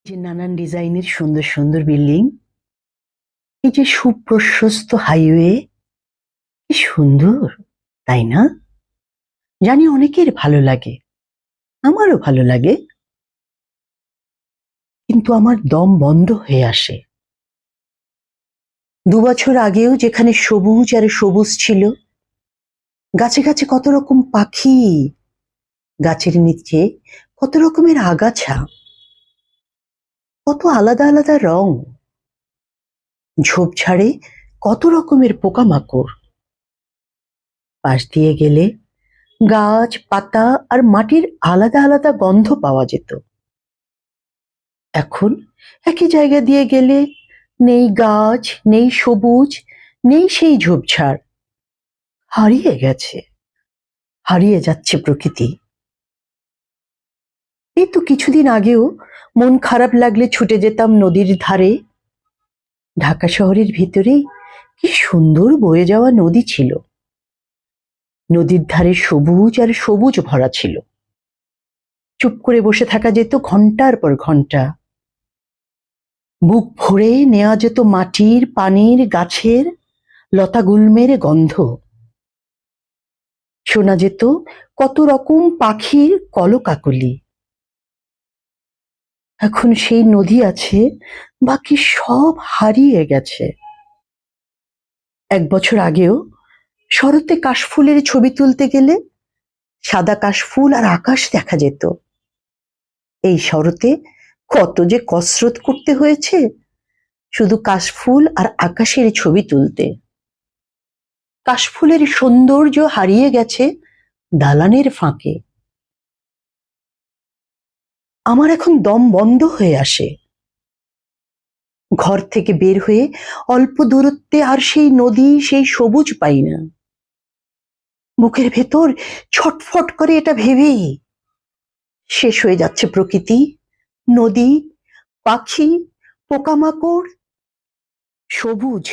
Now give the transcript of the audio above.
যে নানান ডিজাইনের সুন্দর সুন্দর বিল্ডিং, এই যে সুপ্রশস্ত হাইওয়ে, কি সুন্দর, তাই না? জানি অনেকের ভালো লাগে, আমারও ভালো লাগে, কিন্তু আমার দম বন্ধ হয়ে আসে। 2 বছর আগেও যেখানে সবুজ আর সবুজ ছিল, গাছে গাছে কত রকম পাখি, গাছের নিচে কত রকমের আগাছা, কত আলাদা আলাদা রং, ঝোপঝাড়ে কত রকমের পোকামাকড়, পাশ দিয়ে গেলে গাছ পাতা আর মাটির আলাদা আলাদা গন্ধ পাওয়া যেত। এখন একই জায়গা দিয়ে গেলে নেই গাছ, নেই সবুজ, নেই সেই ঝোপঝাড়, হারিয়ে গেছে, হারিয়ে যাচ্ছে প্রকৃতি। এই তো কিছুদিন আগেও মন খারাপ লাগলে ছুটে যেতাম নদীর ধারে। ঢাকা শহরের ভিতরেই কি সুন্দর বয়ে যাওয়া নদী ছিল, নদীর ধারে সবুজ আর সবুজ ভরা ছিল। চুপ করে বসে থাকা যেত ঘন্টার পর ঘন্টা, বুক ভরে নেওয়া যেত মাটির, পানির, গাছের, লতাগুল্মের গন্ধ, শোনা যেত কত রকম পাখির কলকাকলি। এখন সেই নদী আছে, বাকি সব হারিয়ে গেছে। 1 বছর আগেও শরতে কাশফুলের ছবি তুলতে গেলে সাদা কাশফুল আর আকাশ দেখা যেত। এই শরতে কত যে কসরত করতে হয়েছে শুধু কাশফুল আর আকাশের ছবি তুলতে। কাশফুলের সৌন্দর্য হারিয়ে গেছে দালানের ফাঁকে। আমার এখন দম বন্ধ হয়ে আসে। ঘর থেকে বের হয়ে অল্প দূরত্বে আর সেই নদী, সেই সবুজ পাই না। বুকের ভেতর ছটফট করে এটা ভেবেই, শেষ হয়ে যাচ্ছে প্রকৃতি, নদী, পাখি, পোকামাকড়, সবুজ